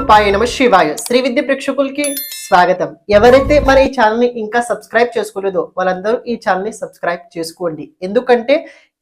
రూపాయ నమ శివాయ శ్రీ విద్య ప్రేక్షకులకి స్వాగతం. ఎవరైతే మన ఈ ఛానల్ ని ఇంకా సబ్స్క్రైబ్ చేసుకోలేదో వాళ్ళందరూ ఈ ఛానల్ ని సబ్స్క్రైబ్ చేసుకోండి. ఎందుకంటే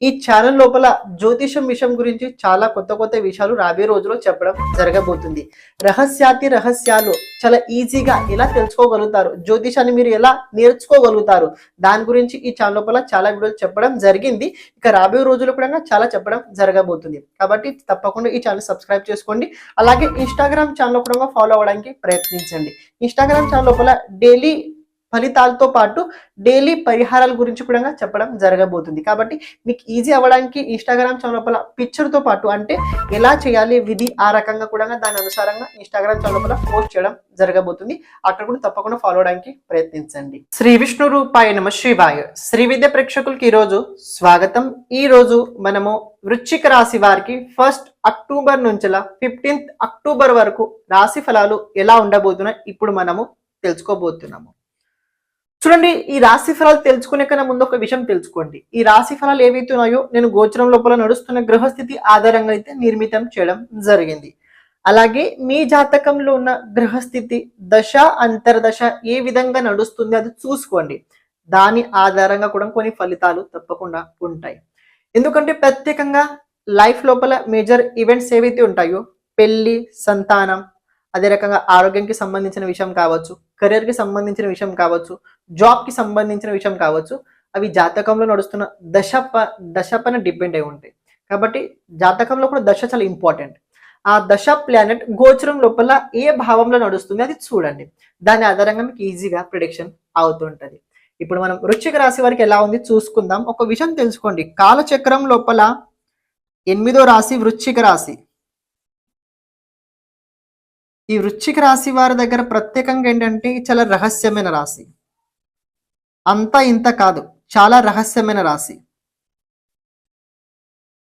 ఈ ఛానల్ లోపల జ్యోతిషం విషయం గురించి చాలా కొత్త విషయాలు రాబోయే రోజుల్లో చెప్పడం జరగబోతుంది. రహస్యాలు చాలా ఈజీగా ఎలా తెలుసుకోగలుగుతారు, జ్యోతిషాన్ని మీరు ఎలా నేర్చుకోగలుగుతారు, దాని గురించి ఈ ఛానల్ లోపల చాలా వీడియోలు చెప్పడం జరిగింది. ఇక రాబోయే రోజుల్లో కూడా చాలా చెప్పడం జరగబోతుంది. కాబట్టి తప్పకుండా ఈ ఛానల్ సబ్స్క్రైబ్ చేసుకోండి. అలాగే ఇన్స్టాగ్రామ్ ఛానల్ కూడా ఫాలో అవ్వడానికి ప్రయత్నించండి. ఇన్స్టాగ్రామ్ ఛానల్ లోపల డైలీ ఫలితాలతో పాటు డైలీ పరిహారాల గురించి కూడా చెప్పడం జరగబోతుంది. కాబట్టి మీకు ఈజీ అవ్వడానికి ఇన్స్టాగ్రామ్ ఛానల్ లోపల పిక్చర్తో పాటు అంటే ఎలా చేయాలి విధి ఆ రకంగా కూడా దాని అనుసారంగా ఇన్స్టాగ్రామ్ ఛానల్ లోపల పోస్ట్ చేయడం జరగబోతుంది. అక్కడ కూడా తప్పకుండా ఫాలో అవడానికి ప్రయత్నించండి. శ్రీ విష్ణు రూపాయ నమ శివాయ శ్రీ విద్య ప్రేక్షకులకి ఈరోజు స్వాగతం. ఈ రోజు మనము వృశ్చిక రాశి వారికి 1 అక్టోబర్ నుంచి 15 అక్టోబర్ వరకు రాశి ఫలాలు ఎలా ఉండబోతున్నాయి ఇప్పుడు మనము తెలుసుకోబోతున్నాము. చూడండి, ఈ రాశి ఫలాలు తెలుసుకునే కన్నా ముందు ఒక విషయం తెలుసుకోండి. ఈ రాశి ఫలాలు ఏవైతే ఉన్నాయో నేను గోచరం లోపల నడుస్తున్న గ్రహస్థితి ఆధారంగా అయితే నిర్మితం చేయడం జరిగింది. అలాగే మీ జాతకంలో ఉన్న గ్రహస్థితి దశ అంతర్దశ ఏ విధంగా నడుస్తుంది అది చూసుకోండి. దాని ఆధారంగా కూడా కొన్ని ఫలితాలు తప్పకుండా ఉంటాయి. ఎందుకంటే ప్రత్యేకంగా లైఫ్ లోపల మేజర్ ఈవెంట్స్ ఏవైతే ఉంటాయో పెళ్లి, సంతానం, అదే రకంగా ఆరోగ్యానికి సంబంధించిన విషయం కావచ్చు, కెరీర్కి సంబంధించిన విషయం కావచ్చు, జాబ్కి సంబంధించిన విషయం కావచ్చు, అవి జాతకంలో నడుస్తున్న దశ పైన డిపెండ్ అయి ఉంటాయి. కాబట్టి జాతకంలో కూడా దశ చాలా ఇంపార్టెంట్. ఆ దశ ప్లానెట్ గోచరం లోపల ఏ భావంలో నడుస్తుంది అది చూడండి. దాని ఆధారంగా మీకు ఈజీగా ప్రిడిక్షన్ అవుతుంటది. ఇప్పుడు మనం వృశ్చిక రాశి వారికి ఎలా ఉంది చూసుకుందాం. ఒక విషయం తెలుసుకోండి, కాలచక్రం లోపల 8వ రాశి వృశ్చిక రాశి. ఈ వృశ్చిక రాశి వారి దగ్గర ప్రత్యేకంగా ఏంటంటే చాలా రహస్యమైన రాశి. అంతా ఇంత కాదు, చాలా రహస్యమైన రాశి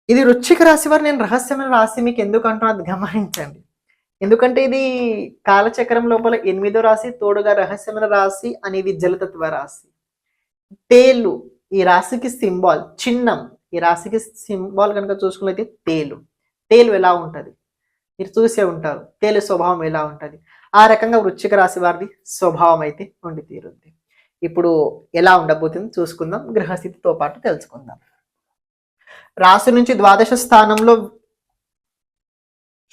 ఇది. వృశ్చిక రాశి వారు నేను రహస్యమైన రాశి మీకు ఎందుకు అంటున్నది గమనించండి. ఎందుకంటే ఇది కాలచక్రం లోపల 8వ రాశి, తోడుగా రహస్యమైన రాశి అనేది జలతత్వ రాశి. తేలు ఈ రాశికి సింబాల్, చిహ్నం. ఈ రాశికి సింబాల్ కనుక చూసుకున్నట్లయితే తేలు. తేలు ఎలా ఉంటది మీరు చూసే ఉంటారు. తేలు స్వభావం ఎలా ఉంటుంది, ఆ రకంగా వృశ్చిక రాశి వారిది స్వభావం అయితే ఉండి తీరుద్ది. ఇప్పుడు ఎలా ఉండబోతుంది చూసుకుందాం, గ్రహస్థితితో పాటు తెలుసుకుందాం. రాశి నుంచి ద్వాదశ స్థానంలో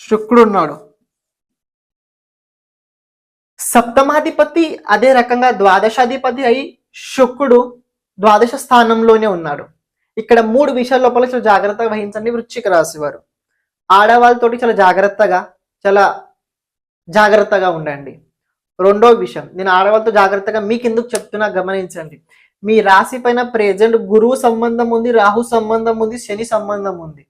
శుక్రుడు ఉన్నాడు. సప్తమాధిపతి అదే రకంగా ద్వాదశాధిపతి అయి శుక్రుడు ద్వాదశ స్థానంలోనే ఉన్నాడు. ఇక్కడ 3 విషయాల లోపల చాలా జాగ్రత్తగా వహించండి వృశ్చిక రాశి వారు. ఆడవాళ్ళతోటి చాలా జాగ్రత్తగా ఉండండి. రెండో విషయం, నేను ఆడవాళ్ళతో జాగ్రత్తగా మీకు ఎందుకు చెప్తున్నా గమనించండి. మీ రాశి పైన ప్రెజెంట్ గురువు సంబంధం ఉంది, రాహు సంబంధం ఉంది, శని సంబంధం ఉంది,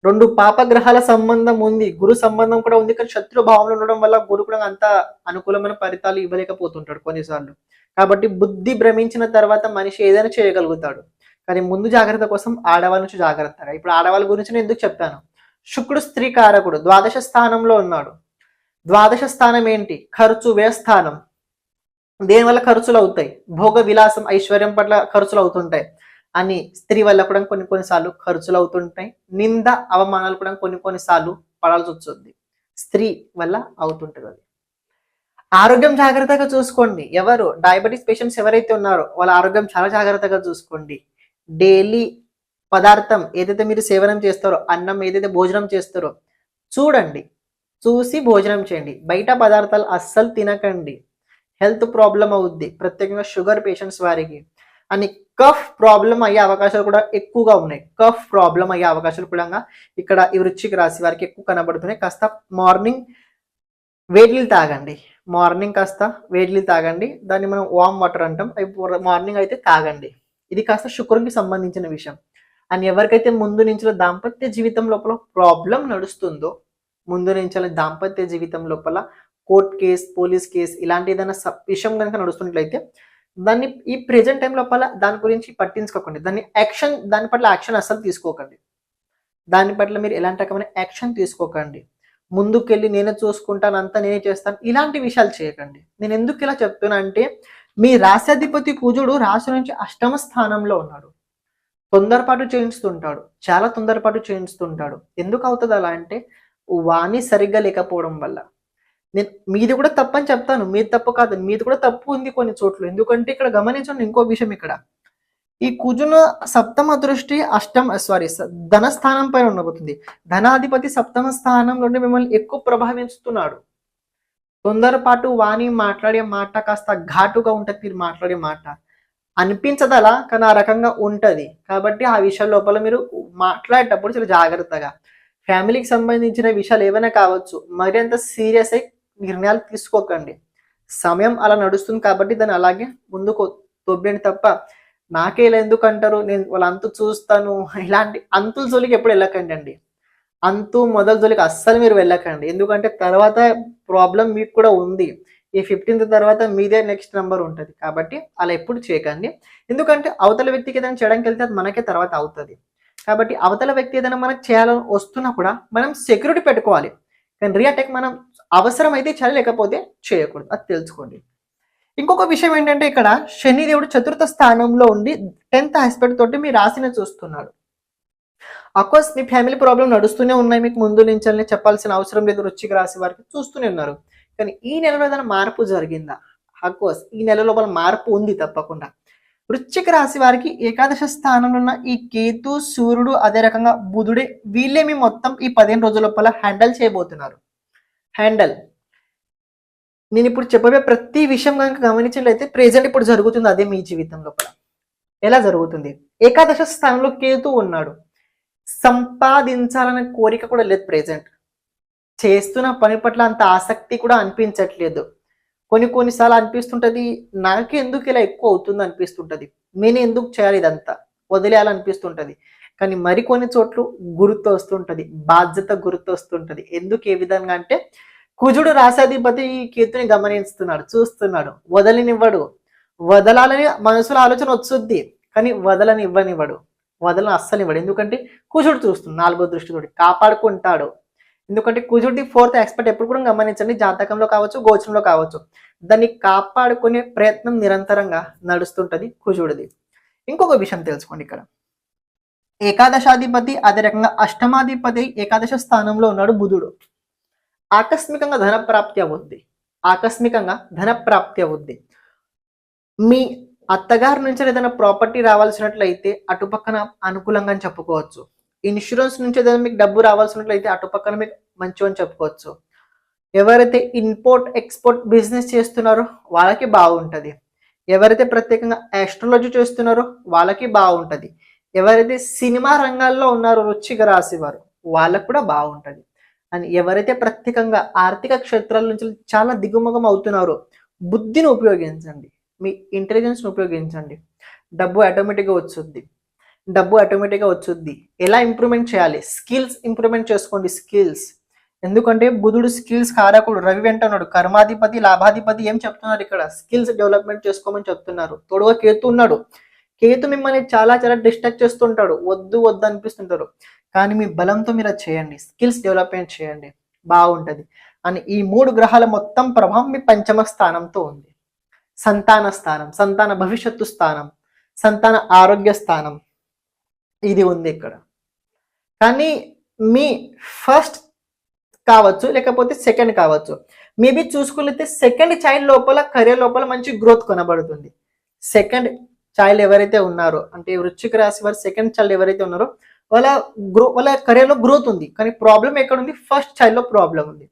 2 పాపగ్రహాల సంబంధం ఉంది, గురు సంబంధం కూడా ఉంది. కానీ శత్రు భావంలో ఉండడం వల్ల గురు కూడా అంత అనుకూలమైన ఫలితాలు ఇవ్వలేకపోతుంటాడు కొన్నిసార్లు. కాబట్టి బుద్ధి భ్రమించిన తర్వాత మనిషి ఏదైనా చేయగలుగుతాడు. కానీ ముందు జాగ్రత్త కోసం ఆడవాళ్ళ నుంచి జాగ్రత్తగా. ఇప్పుడు ఆడవాళ్ళ గురించి నేను ఎందుకు చెప్పాను, శుక్రుడు స్త్రీ కారకుడు, ద్వాదశ స్థానంలో ఉన్నాడు. ద్వాదశ స్థానం ఏంటి, ఖర్చు, వ్యయస్థానం. దేనివల్ల ఖర్చులు అవుతాయి, భోగ విలాసం, ఐశ్వర్యం పట్ల ఖర్చులు అవుతుంటాయి. అని స్త్రీ వల్ల కూడా కొన్నిసార్లు ఖర్చులు అవుతుంటాయి. నింద, అవమానాలు కూడా కొన్నిసార్లు పడాల్సి వస్తుంది, స్త్రీ వల్ల అవుతుంటుంది. అది ఆరోగ్యం జాగ్రత్తగా చూసుకోండి. ఎవరు డయాబెటీస్ పేషెంట్స్ ఎవరైతే ఉన్నారో వాళ్ళ ఆరోగ్యం చాలా జాగ్రత్తగా చూసుకోండి. డైలీ పదార్థం ఏదైతే మీరు సేవనం చేస్తారో, అన్నం ఏదైతే భోజనం చేస్తారో చూడండి, చూసి భోజనం చేయండి. బయట పదార్థాలు అస్సలు తినకండి, హెల్త్ ప్రాబ్లం అవుద్ది. ప్రత్యేకంగా షుగర్ పేషెంట్స్ వారికి. అని కఫ్ ప్రాబ్లం అయ్యే అవకాశాలు కూడా ఎక్కువగా ఉన్నాయి. కఫ్ ప్రాబ్లం అయ్యే అవకాశాలు కూడా ఇక్కడ ఈ వృశ్చిక రాశి వారికి ఎక్కువ కనబడుతున్నాయి. కాస్త మార్నింగ్ వేడిలు తాగండి. మార్నింగ్ కాస్త వేడిలు తాగండి. దాన్ని మనం వామ్ వాటర్ అంటాం. అవి మార్నింగ్ అయితే తాగండి. ఇది కాస్త శుక్రునికి సంబంధించిన విషయం. అండ్ ఎవరికైతే ముందు నుంచి దాంపత్య జీవితం లోపల ప్రాబ్లం నడుస్తుందో, ముందు నుంచి దాంపత్య జీవితం లోపల కోర్ట్ కేస్, పోలీస్ కేస్ ఇలాంటి ఏదైనా విషయం కనుక నడుస్తున్నట్లయితే దాన్ని ఈ ప్రెజెంట్ టైం లోపల దాని గురించి పట్టించుకోకండి. దాని పట్ల యాక్షన్ అస్సలు తీసుకోకండి. దాని పట్ల మీరు ఎలాంటి రకమైన యాక్షన్ తీసుకోకండి. ముందుకెళ్ళి నేనే చూసుకుంటాను, అంతా నేనే చేస్తాను, ఇలాంటి విషయాలు చేయకండి. నేను ఎందుకు ఇలా చెప్తున్నా అంటే మీ రాశ్యాధిపతి కుజుడు రాశి నుంచి 8వ స్థానంలో ఉన్నాడు. తొందరపాటు చేయిస్తుంటాడు, చాలా తొందరపాటు చేయిస్తుంటాడు. ఎందుకు అవుతుంది అలా అంటే వాణి సరిగ్గా లేకపోవడం వల్ల. నేను మీది కూడా తప్పని చెప్తాను. మీది తప్పు కాదు. మీది కూడా తప్పు ఉంది కొన్ని చోట్ల. ఎందుకంటే ఇక్కడ గమనించండి ఇంకో విషయం ఇక్కడ. ఈ కుజున సప్తమ దృష్టి ధన స్థానం పైన ఉండబోతుంది. ధనాధిపతి సప్తమ స్థానం నుండి మిమ్మల్ని ఎక్కువ ప్రభావిస్తున్నాడు. తొందరపాటు వాణి మాట్లాడే మాట కాస్త ఘాటుగా ఉంటది. మీరు మాట్లాడే మాట అనిపించదు అలా, కానీ ఆ రకంగా ఉంటది. కాబట్టి ఆ విషయం లోపల మీరు మాట్లాడేటప్పుడు చాలా జాగ్రత్తగా, ఫ్యామిలీకి సంబంధించిన విషయాలు ఏవైనా కావచ్చు, మరి అంత సీరియస్ అయి నిర్ణయాలు తీసుకోకండి. సమయం అలా నడుస్తుంది కాబట్టి దాన్ని అలాగే ముందుకు తొబ్బేండి తప్ప నాకే ఇలా ఎందుకు అంటారు, నేను వాళ్ళ అంతు చూస్తాను, ఇలాంటి అంతుల జోలికి ఎప్పుడు వెళ్ళకండి అండి. అంతు మొదల జోలికి అస్సలు మీరు వెళ్ళకండి. ఎందుకంటే తర్వాత ప్రాబ్లం మీకు కూడా ఉంది. ఈ 15th తర్వాత మీదే నెక్స్ట్ నెంబర్ ఉంటుంది. కాబట్టి అలా ఎప్పుడు చేయకండి. ఎందుకంటే అవతల వ్యక్తికి ఏదైనా చేయడానికి వెళ్తే అది మనకే తర్వాత అవుతుంది. కాబట్టి అవతల వ్యక్తి ఏదైనా మనకు చేయాలని వస్తున్నా కూడా మనం సెక్యూరిటీ పెట్టుకోవాలి. కానీ రీఅటాక్ మనం అవసరమైతే చేయాలి, లేకపోతే చేయకూడదు. అది తెలుసుకోండి. ఇంకొక విషయం ఏంటంటే ఇక్కడ శనిదేవుడు చతుర్థ స్థానంలో ఉండి 10th ఆస్పెక్ట్ తోటి మీ రాశిని చూస్తున్నాడు. అఫ్కోర్స్ మీ ఫ్యామిలీ ప్రాబ్లం నడుస్తూనే ఉన్నాయి. మీకు ముందు నుంచి చెప్పాల్సిన అవసరం లేదు. వృశ్చిక రాశి వారికి చూస్తూనే ఉన్నారు. కానీ ఈ నెలలో ఏదైనా మార్పు జరిగిందా? అఫ్కోర్స్ ఈ నెల లోపల మార్పు ఉంది తప్పకుండా. వృశ్చిక రాశి వారికి ఏకాదశ స్థానంలో ఉన్న ఈ కేతు, సూర్యుడు, అదే రకంగా బుధుడే, వీళ్ళే మీ మొత్తం ఈ 15 రోజుల లోపల హ్యాండిల్ చేయబోతున్నారు. నేను ఇప్పుడు చెప్పబోయే ప్రతి విషయం కనుక గమనించినట్లయితే ప్రెజెంట్ ఇప్పుడు జరుగుతుంది అదే మీ జీవితం లోపల. ఎలా జరుగుతుంది? ఏకాదశ స్థానంలో కేతు ఉన్నాడు. సంపాదించాలనే కోరిక కూడా లేదు. ప్రెజెంట్ చేస్తున్న పని పట్ల అంత ఆసక్తి కూడా అనిపించట్లేదు. కొన్నిసార్లు అనిపిస్తుంటది, నాకు ఎందుకు ఇలా ఎక్కువ అవుతుంది అనిపిస్తుంటది, నేను ఎందుకు చేయాలి ఇదంతా, వదిలేయాలనిపిస్తుంటది. కానీ మరికొన్ని చోట్ల గుర్తు వస్తుంటది, బాధ్యత గుర్తు వస్తుంటది. ఎందుకు ఏ విధంగా అంటే కుజుడు రాశాధిపతి కేతుని గమనిస్తున్నాడు, చూస్తున్నాడు, వదలనివ్వడు. వదలాలని మనసులో ఆలోచన వచ్చుద్ది, కానీ వదలనివ్వనివ్వడు. వదలని అస్సలు ఇవ్వడు. ఎందుకంటే కుజుడు చూస్తుంది 4వ దృష్టితోటి కాపాడుకుంటాడు. ఎందుకంటే కుజుడి 4th ఆస్పెక్ట్ ఎప్పుడు కూడా గమనించండి, జాతకంలో కావచ్చు, గోచరంలో కావచ్చు, దాన్ని కాపాడుకునే ప్రయత్నం నిరంతరంగా నడుస్తుంటది కుజుడిది. ఇంకొక విషయం తెలుసుకోండి ఇక్కడ. ఏకాదశాధిపతి అదే రకంగా అష్టమాధిపతి ఏకాదశ స్థానంలో ఉన్నాడు బుధుడు. ఆకస్మికంగా ధనప్రాప్తి అవుద్ది. మీ అత్తగారి నుంచి ఏదైనా ప్రాపర్టీ రావాల్సినట్లయితే అటుపక్కన అనుకూలంగా అని చెప్పుకోవచ్చు. ఇన్సూరెన్స్ నుంచి ఏదైనా మీకు డబ్బు రావాల్సినట్లయితే అటుపక్కన మీకు మంచి అని చెప్పుకోవచ్చు. ఎవరైతే ఇంపోర్ట్ ఎక్స్పోర్ట్ బిజినెస్ చేస్తున్నారో వాళ్ళకి బాగుంటుంది. ఎవరైతే ప్రత్యేకంగా ఆస్ట్రాలజీ చేస్తున్నారో వాళ్ళకి బాగుంటుంది. ఎవరైతే సినిమా రంగాల్లో ఉన్నారో వృశ్చిక రాశి వారు వాళ్ళకు కూడా బాగుంటుంది. అని ఎవరైతే ప్రత్యేకంగా ఆర్థిక క్షేత్రాల నుంచి చాలా దిగుముఖం అవుతున్నారో బుద్ధిని ఉపయోగించండి, మీ ఇంటెలిజెన్స్ని ఉపయోగించండి. డబ్బు ఆటోమేటిక్గా వచ్చుద్ది. ఎలా ఇంప్రూవ్మెంట్ చేయాలి? స్కిల్స్ ఇంప్రూవ్మెంట్ చేసుకోండి. స్కిల్స్, ఎందుకంటే బుధుడు స్కిల్స్ కారకుడు. రవి వెంట ఉన్నాడు, కర్మాధిపతి, లాభాధిపతి. ఏం చెప్తున్నారు ఇక్కడ? స్కిల్స్ డెవలప్మెంట్ చేసుకోమని చెప్తున్నారు. తోడుగా కేతు ఉన్నాడు. కేతు మిమ్మల్ని చాలా డిస్ట్రాక్ట్ చేస్తుంటాడు, వద్దు అనిపిస్తుంటారు. కానీ మీ బలంతో మీరు అది చేయండి, స్కిల్స్ డెవలప్మెంట్ చేయండి, బాగుంటుంది. అని ఈ 3 గ్రహాల మొత్తం ప్రభావం మీ 5వ స్థానంతో ఉంది. సంతాన స్థానం, సంతాన భవిష్యత్తు స్థానం, సంతాన ఆరోగ్య స్థానం ఇది ఉంది ఇక్కడ. కానీ మీ ఫస్ట్ కావచ్చు, లేకపోతే సెకండ్ కావచ్చు. మేబీ చూసుకున్నట్లయితే సెకండ్ చైల్డ్ లోపల కెరీర్ లోపల మంచి గ్రోత్ కనబడుతుంది. సెకండ్ చైల్డ్ ఎవరైతే ఉన్నారో, అంటే వృశ్చిక రాశి వారు సెకండ్ చైల్డ్ ఎవరైతే ఉన్నారో వాళ్ళ కెరీర్లో గ్రోత్ ఉంది. కానీ ప్రాబ్లం ఎక్కడ ఉంది? ఫస్ట్ చైల్డ్లో ప్రాబ్లం ఉంది.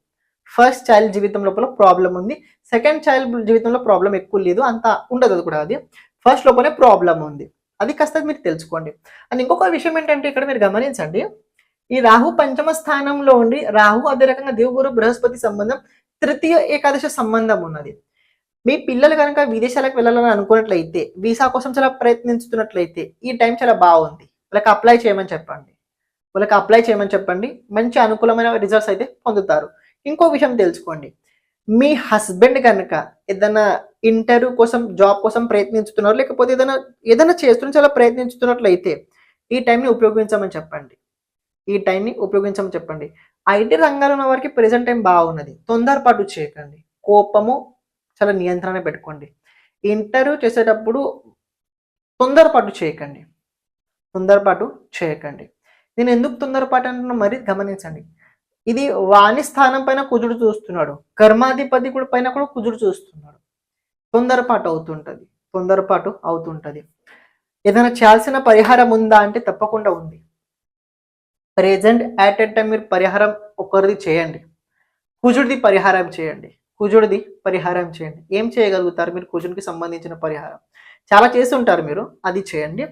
ఫస్ట్ చైల్డ్ జీవితం లోపల ప్రాబ్లం ఉంది. సెకండ్ చైల్డ్ జీవితంలో ప్రాబ్లం ఎక్కువ లేదు, అంత ఉండదు. అది కూడా అది ఫస్ట్ లోపలే ప్రాబ్లం ఉంది. అది కాస్త మీరు తెలుసుకోండి. అండ్ ఇంకొక విషయం ఏంటంటే ఇక్కడ మీరు గమనించండి, ఈ రాహు 5వ స్థానంలో ఉండి, రాహు అదే రకంగా దేవుగురు బృహస్పతి సంబంధం, తృతీయ ఏకాదశ సంబంధం ఉన్నది. మీ పిల్లలు కనుక విదేశాలకు వెళ్ళాలని అనుకున్నట్లయితే, వీసా కోసం చాలా ప్రయత్నించుతున్నట్లయితే ఈ టైం చాలా బాగుంది. వాళ్ళకి అప్లై చేయమని చెప్పండి. మంచి అనుకూలమైన రిజల్ట్స్ అయితే పొందుతారు. ఇంకో విషయం తెలుసుకోండి, మీ హస్బెండ్ కనుక ఏదైనా ఇంటర్వ్యూ కోసం, జాబ్ కోసం ప్రయత్నించుతున్నారు, లేకపోతే ఏదైనా చేస్తున్న చాలా ప్రయత్నించుతున్నట్లయితే ఈ టైంని ఉపయోగించమని చెప్పండి. ఐటీ రంగాల్లో ఉన్న వారికి ప్రెజెంట్ టైం బాగున్నది. తొందరపాటు చేయకండి. కోపము చాలా నియంత్రణ పెట్టుకోండి. ఇంటర్వ్యూ చేసేటప్పుడు తొందరపాటు చేయకండి. నేను ఎందుకు తొందరపాటు అంటున్నా మరి గమనించండి. ఇది వాణి స్థానం పైన కుజుడు చూస్తున్నాడు, కర్మాధిపతి కూడా పైన కూడా కుజుడు చూస్తున్నాడు. తొందరపాటు అవుతుంటది. ఏదైనా చేయాల్సిన పరిహారం ఉందా అంటే తప్పకుండా ఉంది. ప్రెజెంట్ యాట్ ఎ టైం మీరు పరిహారం ఒకరిది చేయండి, కుజుడిది పరిహారం చేయండి. ఏం చేయగలుగుతారు మీరు కుజుడికి సంబంధించిన పరిహారం? చాలా చేస్తుంటారు మీరు, అది చేయండి.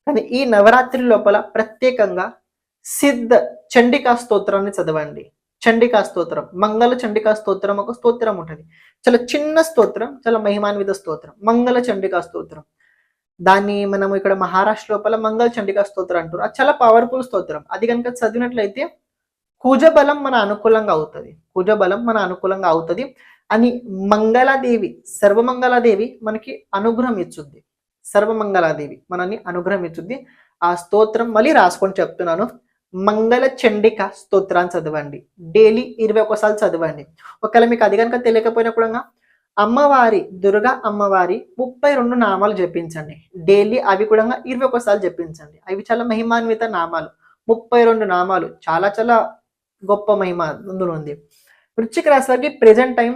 కానీ ఈ నవరాత్రి లోపల ప్రత్యేకంగా సిద్ధ చండికా స్తోత్రాన్ని చదవండి. చండికా స్తోత్రం, మంగళ చండికా స్తోత్రం ఒక స్తోత్రం ఉంటుంది. చాలా చిన్న స్తోత్రం, చాలా మహిమాన్విత స్తోత్రం, మంగళ చండికా స్తోత్రం. దాన్ని మనం ఇక్కడ మహారాష్ట్ర లోపల మంగళ చండికా స్తోత్రం అంటారు. అది చాలా పవర్ఫుల్ స్తోత్రం. అది కనుక చదివినట్లయితే కుజబలం మన అనుకూలంగా అవుతుంది అని మంగళాదేవి, సర్వమంగళాదేవి మనకి అనుగ్రహం ఇచ్చుద్ది. మనల్ని అనుగ్రహం ఇచ్చుద్ది. ఆ స్తోత్రం మళ్ళీ రాసుకొని చెప్తున్నాను. మంగళ చండిక స్తోత్రాన్ని చదవండి. డైలీ 21 సార్లు చదవండి. ఒకవేళ మీకు అది కనుక తెలియకపోయినా కూడా అమ్మవారి, దుర్గా అమ్మవారి 32 నామాలు జపించండి. డైలీ అవి కూడా 21 సార్లు జపించండి. అవి చాలా మహిమాన్విత నామాలు. 32 నామాలు చాలా చాలా గొప్ప మహిమ అందులో ఉంది. వృశ్చిక రాశి వారికి ప్రెజెంట్ టైం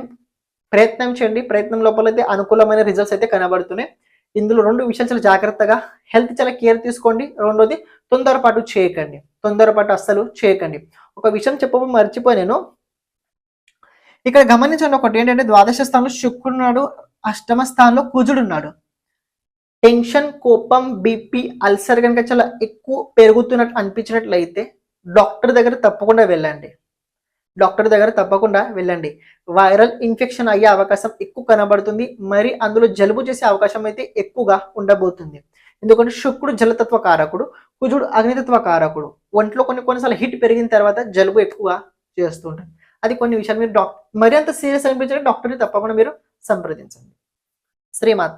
ప్రయత్నం చేయండి. ప్రయత్నం లోపల అయితే అనుకూలమైన రిజల్ట్స్ అయితే కనబడుతున్నాయి. ఇందులో 2 విషయాలు చాలా జాగ్రత్తగా, హెల్త్ చాలా కేర్ తీసుకోండి. రెండోది తొందరపాటు అస్సలు చేయకండి. ఒక విషయం చెప్పబో మర్చిపోయాను. ఇక్కడ గమనించండి ఒకటి ఏంటంటే, ద్వాదశ స్థానంలో శుక్రుడు ఉన్నాడు, అష్టమ స్థానంలో కుజుడు ఉన్నాడు. టెన్షన్, కోపం, బీపీ, అల్సర్ కనుక చాలా ఎక్కువ పెరుగుతున్నట్టు అనిపించినట్లయితే డాక్టర్ దగ్గర తప్పకుండా వెళ్ళండి. వైరల్ ఇన్ఫెక్షన్ అయ్యే అవకాశం ఎక్కువ కనబడుతుంది. మరి అందులో జలుబు చేసే అవకాశం అయితే ఎక్కువగా ఉండబోతుంది. ఎందుకంటే శుక్రుడు జలతత్వ కారకుడు, కుజుడు అగ్నితత్వ కారకుడు. ఒంట్లో కొన్నిసార్లు హీట్ పెరిగిన తర్వాత జలుబు ఎక్కువగా చేస్తుంటారు. అది కొన్ని విషయాలు మీరు మరి అంత సీరియస్ అనిపించిన డాక్టర్ని తప్పకుండా మీరు సంప్రదించండి. శ్రీమాత.